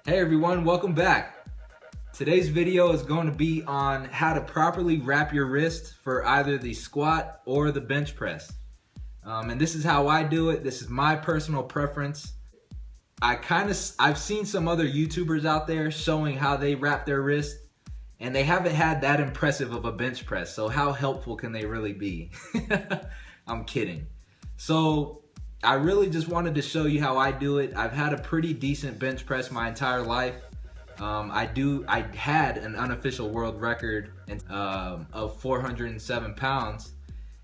Hey everyone, welcome back. Today's video is going to be on how to properly wrap your wrist for either the squat or the bench press. And this is how I do it. This is my personal preference. I've seen some other YouTubers out there showing how they wrap their wrist, and they haven't had that impressive of a bench press. So how helpful can they really be? I'm kidding. So I really just wanted to show you how I do it. I've had a pretty decent bench press my entire life. I had an unofficial world record of 407 pounds,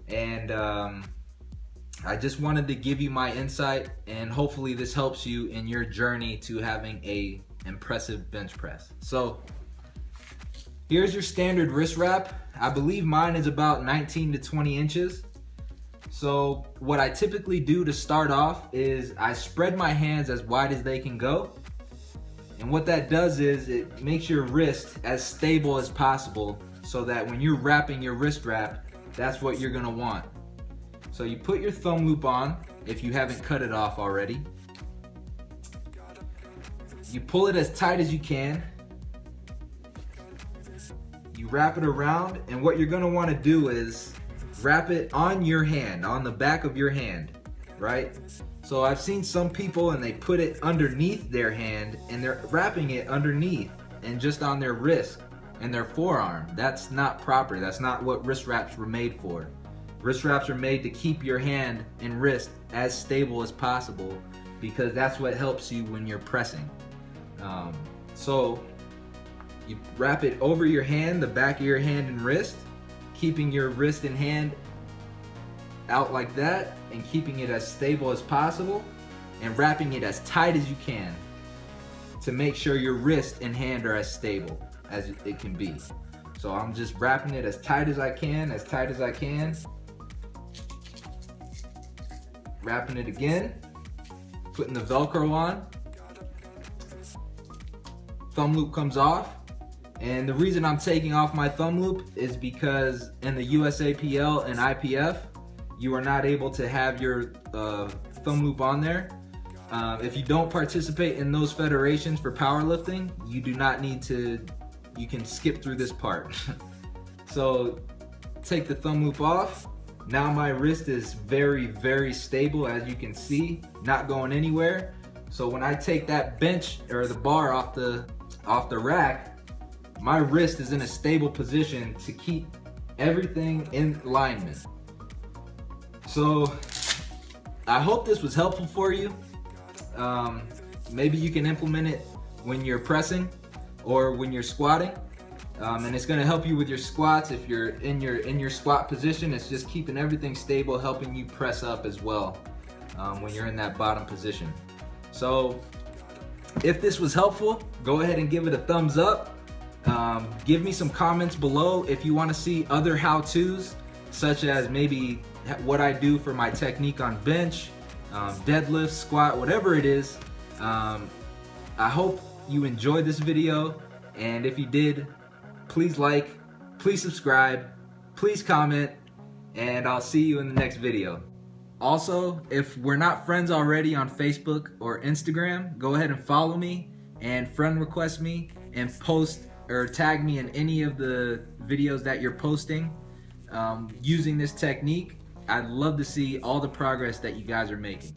and I just wanted to give you my insight, and hopefully this helps you in your journey to having a impressive bench press. So here's your standard wrist wrap. I believe mine is about 19 to 20 inches. So what I typically do to start off is I spread my hands as wide as they can go. And what that does is it makes your wrist as stable as possible so that when you're wrapping your wrist wrap, that's what you're gonna want. So you put your thumb loop on if you haven't cut it off already. You pull it as tight as you can. You wrap it around, and what you're gonna wanna do is wrap it on your hand, on the back of your hand, right? So I've seen some people and they put it underneath their hand and they're wrapping it underneath and just on their wrist and their forearm. That's not proper. That's not what wrist wraps were made for. Wrist wraps are made to keep your hand and wrist as stable as possible, because that's what helps you when you're pressing. So you wrap it over your hand, the back of your hand and wrist, keeping your wrist and hand out like that and keeping it as stable as possible, and wrapping it as tight as you can to make sure your wrist and hand are as stable as it can be. So I'm just wrapping it as tight as I can, wrapping it again, putting the Velcro on, thumb loop comes off. And the reason I'm taking off my thumb loop is because in the USAPL and IPF, you are not able to have your thumb loop on there. If you don't participate in those federations for powerlifting, you do not need to, you can skip through this part. So take the thumb loop off. Now my wrist is very, very stable, as you can see, not going anywhere. So when I take that bench or the bar off the rack, my wrist is in a stable position to keep everything in alignment. So I hope this was helpful for you. Maybe you can implement it when you're pressing or when you're squatting, and it's going to help you with your squats. If you're in your squat position, it's just keeping everything stable, helping you press up as well when you're in that bottom position. So if this was helpful, go ahead and give it a thumbs up. Give me some comments below if you want to see other how-tos, such as maybe what I do for my technique on bench, deadlift, squat, whatever it is. I hope you enjoyed this video, and if you did, please like, please subscribe, please comment, and I'll see you in the next video. Also, if we're not friends already on Facebook or Instagram, go ahead and follow me and friend request me and post or tag me in any of the videos that you're posting using this technique. I'd love to see all the progress that you guys are making.